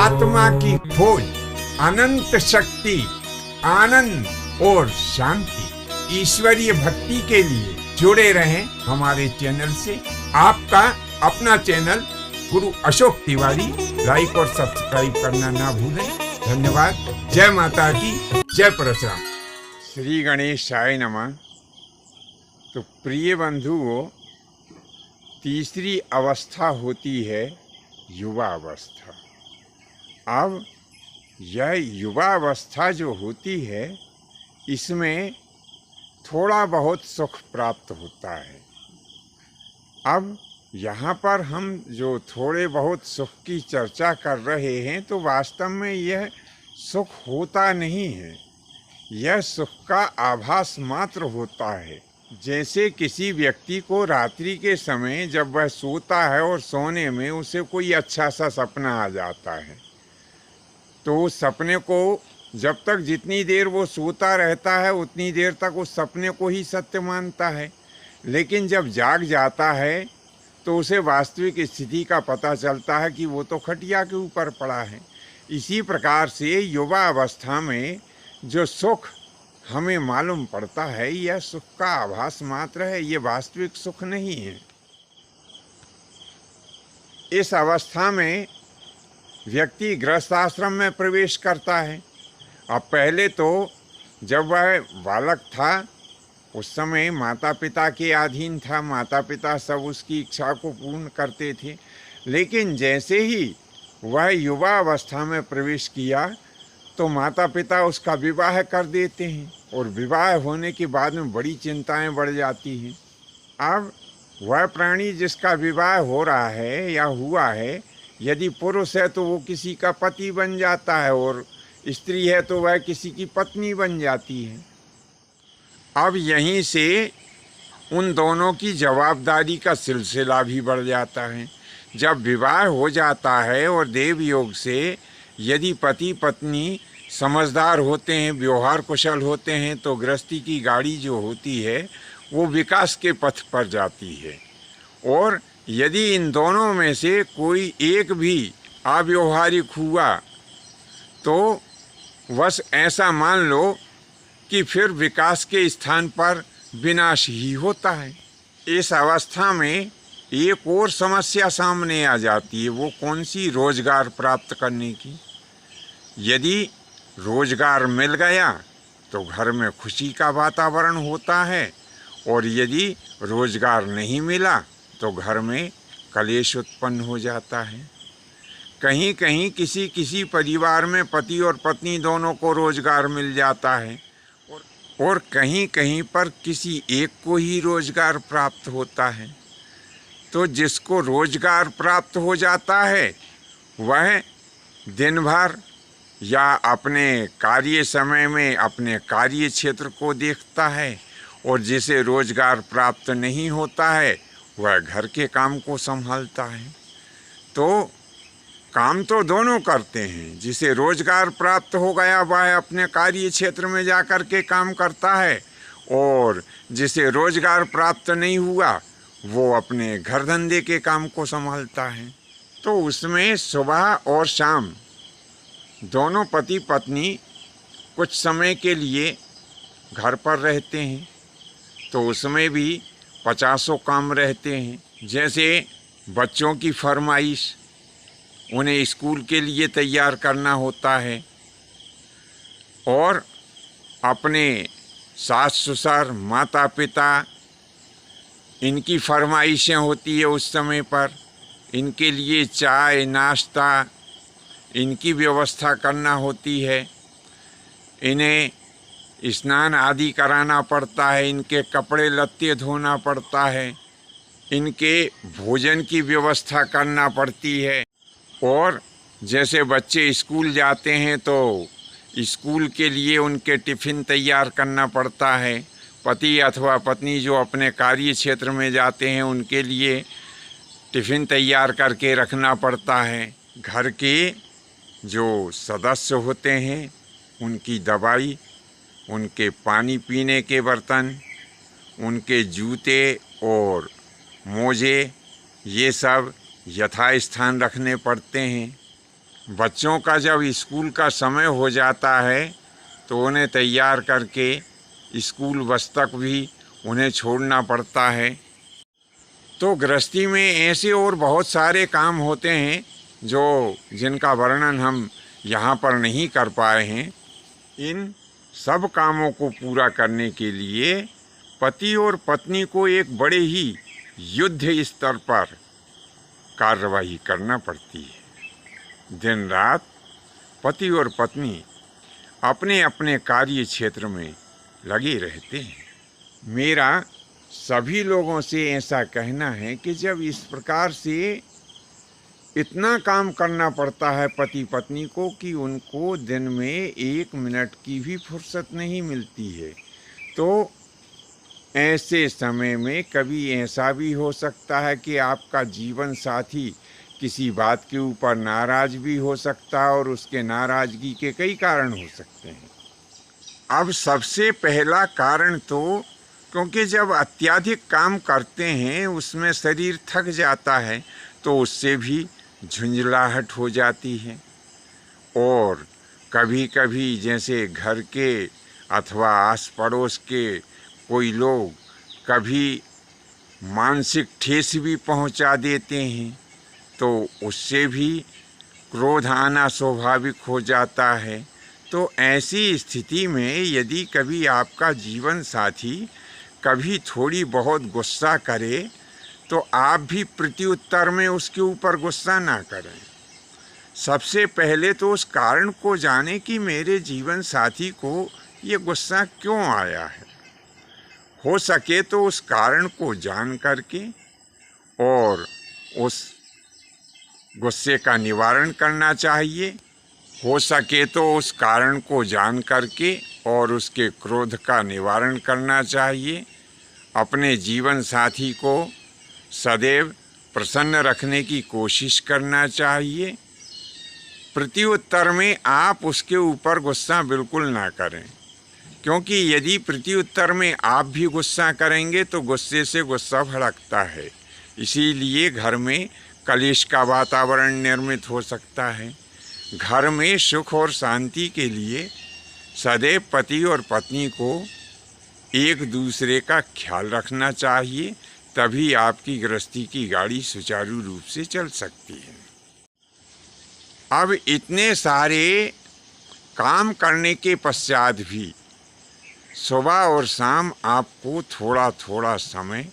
आत्मा की खोज, अनंत शक्ति, आनंद और शांति, ईश्वरीय भक्ति के लिए जुड़े रहें हमारे चैनल से। आपका अपना चैनल गुरु अशोक तिवारी, लाइक और सब्सक्राइब करना ना भूलें। धन्यवाद। जय माता की, जय परशुराम। श्री गणेशाय नमः। तो प्रिय बंधुओं, तीसरी अवस्था होती है युवा अवस्था। अब यह युवा अवस्था जो होती है, इसमें थोड़ा बहुत सुख प्राप्त होता है। अब यहाँ पर हम जो थोड़े बहुत सुख की चर्चा कर रहे हैं, तो वास्तव में यह सुख होता नहीं है। यह सुख का आभास मात्र होता है। जैसे किसी व्यक्ति को रात्रि के समय जब वह सोता है और सोने में उसे कोई अच्छा सा सपना आ जाता है, तो उस सपने को जब तक जितनी देर वो सोता रहता है उतनी देर तक उस सपने को ही सत्य मानता है। लेकिन जब जाग जाता है तो उसे वास्तविक स्थिति का पता चलता है कि वो तो खटिया के ऊपर पड़ा है। इसी प्रकार से युवा अवस्था में जो सुख हमें मालूम पड़ता है, यह सुख का आभास मात्र है, ये वास्तविक सुख नहीं है। इस अवस्था में व्यक्ति गृहस्थ आश्रम में प्रवेश करता है। अब पहले तो जब वह बालक था उस समय माता पिता के अधीन था, माता पिता सब उसकी इच्छा को पूर्ण करते थे। लेकिन जैसे ही वह युवा अवस्था में प्रवेश किया तो माता पिता उसका विवाह कर देते हैं, और विवाह होने के बाद में बड़ी चिंताएं बढ़ जाती हैं। अब वह प्राणी जिसका विवाह हो रहा है या हुआ है, यदि पुरुष है तो वो किसी का पति बन जाता है, और स्त्री है तो वह किसी की पत्नी बन जाती है। अब यहीं से उन दोनों की जवाबदारी का सिलसिला भी बढ़ जाता है। जब विवाह हो जाता है और देव योग से यदि पति पत्नी समझदार होते हैं, व्यवहार कुशल होते हैं, तो गृहस्थी की गाड़ी जो होती है वो विकास के पथ पर जाती है। और यदि इन दोनों में से कोई एक भी अव्यवहारिक हुआ तो बस ऐसा मान लो कि फिर विकास के स्थान पर विनाश ही होता है। इस अवस्था में एक और समस्या सामने आ जाती है। वो कौन सी? रोजगार प्राप्त करने की। यदि रोजगार मिल गया तो घर में खुशी का वातावरण होता है, और यदि रोजगार नहीं मिला तो घर में कलेश उत्पन्न हो जाता है। कहीं कहीं किसी किसी परिवार में पति और पत्नी दोनों को रोजगार मिल जाता है, और कहीं कहीं पर किसी एक को ही रोजगार प्राप्त होता है। तो जिसको रोजगार प्राप्त हो जाता है वह दिन भर या अपने कार्य समय में अपने कार्य क्षेत्र को देखता है, और जिसे रोजगार प्राप्त नहीं होता है वह घर के काम को संभालता है। तो काम तो दोनों करते हैं। जिसे रोजगार प्राप्त हो गया वह अपने कार्य क्षेत्र में जाकर के काम करता है, और जिसे रोजगार प्राप्त नहीं हुआ वो अपने घर धंधे के काम को संभालता है। तो उसमें सुबह और शाम दोनों पति पत्नी कुछ समय के लिए घर पर रहते हैं, तो उसमें भी 50 काम रहते हैं। जैसे बच्चों की फरमाइश, उन्हें स्कूल के लिए तैयार करना होता है, और अपने सास ससुर माता पिता इनकी फरमाइशें होती है उस समय पर। इनके लिए चाय नाश्ता इनकी व्यवस्था करना होती है। इन्हें स्नान आदि कराना पड़ता है, इनके कपड़े लत्ते धोना पड़ता है, इनके भोजन की व्यवस्था करना पड़ती है। और जैसे बच्चे स्कूल जाते हैं तो स्कूल के लिए उनके टिफ़िन तैयार करना पड़ता है। पति अथवा पत्नी जो अपने कार्य क्षेत्र में जाते हैं उनके लिए टिफ़िन तैयार करके रखना पड़ता है। घर के जो सदस्य होते हैं उनकी दवाई, उनके पानी पीने के बर्तन, उनके जूते और मोजे, ये सब यथास्थान रखने पड़ते हैं। बच्चों का जब स्कूल का समय हो जाता है तो उन्हें तैयार करके स्कूल बस तक भी उन्हें छोड़ना पड़ता है। तो गृहस्थी में ऐसे और बहुत सारे काम होते हैं जिनका वर्णन हम यहाँ पर नहीं कर पाए हैं। इन सब कामों को पूरा करने के लिए पति और पत्नी को एक बड़े ही युद्ध स्तर पर कार्रवाई करना पड़ती है। दिन रात पति और पत्नी अपने अपने कार्य क्षेत्र में लगे रहते हैं। मेरा सभी लोगों से ऐसा कहना है कि जब इस प्रकार से इतना काम करना पड़ता है पति पत्नी को कि उनको दिन में 1 मिनट की भी फुर्सत नहीं मिलती है, तो ऐसे समय में कभी ऐसा भी हो सकता है कि आपका जीवन साथी किसी बात के ऊपर नाराज भी हो सकता है और उसके नाराज़गी के कई कारण हो सकते हैं। अब सबसे पहला कारण तो क्योंकि जब अत्यधिक काम करते हैं उसमें शरीर थक जाता है तो उससे भी झुंझलाहट हो जाती है। और कभी कभी जैसे घर के अथवा आस पड़ोस के कोई लोग कभी मानसिक ठेस भी पहुंचा देते हैं तो उससे भी क्रोध आना स्वाभाविक हो जाता है। तो ऐसी स्थिति में यदि कभी आपका जीवन साथी कभी थोड़ी बहुत गुस्सा करे तो आप भी प्रत्युत्तर में उसके ऊपर गुस्सा ना करें। सबसे पहले तो उस कारण को जानें कि मेरे जीवन साथी को ये गुस्सा क्यों आया है। हो सके तो उस कारण को जान करके और उस गुस्से का निवारण करना चाहिए। हो सके तो उस कारण को जान करके और उसके क्रोध का निवारण करना चाहिए। अपने जीवन साथी को सदैव प्रसन्न रखने की कोशिश करना चाहिए। प्रत्युत्तर में आप उसके ऊपर गुस्सा बिल्कुल ना करें, क्योंकि यदि प्रत्युत्तर में आप भी गुस्सा करेंगे तो गुस्से से गुस्सा भड़कता है। इसीलिए घर में कलेश का वातावरण निर्मित हो सकता है। घर में सुख और शांति के लिए सदैव पति और पत्नी को एक दूसरे का ख्याल रखना चाहिए, तभी आपकी गृहस्थी की गाड़ी सुचारू रूप से चल सकती है। अब इतने सारे काम करने के पश्चात भी सुबह और शाम आपको थोड़ा थोड़ा समय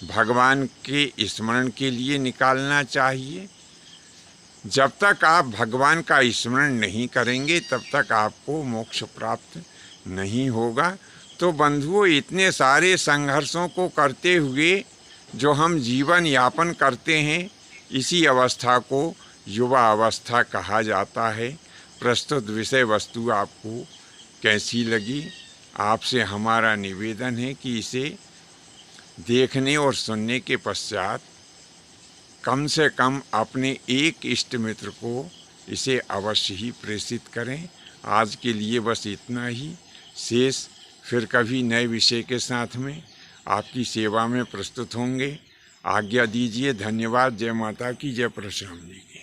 भगवान के स्मरण के लिए निकालना चाहिए। जब तक आप भगवान का स्मरण नहीं करेंगे तब तक आपको मोक्ष प्राप्त नहीं होगा। तो बंधुओं, इतने सारे संघर्षों को करते हुए जो हम जीवन यापन करते हैं, इसी अवस्था को युवा अवस्था कहा जाता है। प्रस्तुत विषय वस्तु आपको कैसी लगी? आपसे हमारा निवेदन है कि इसे देखने और सुनने के पश्चात कम से कम अपने एक इष्ट मित्र को इसे अवश्य ही प्रेषित करें। आज के लिए बस इतना ही। शेष फिर कभी नए विषय के साथ में आपकी सेवा में प्रस्तुत होंगे। आज्ञा दीजिए। धन्यवाद। जय माता की, जय परशुराम जी की।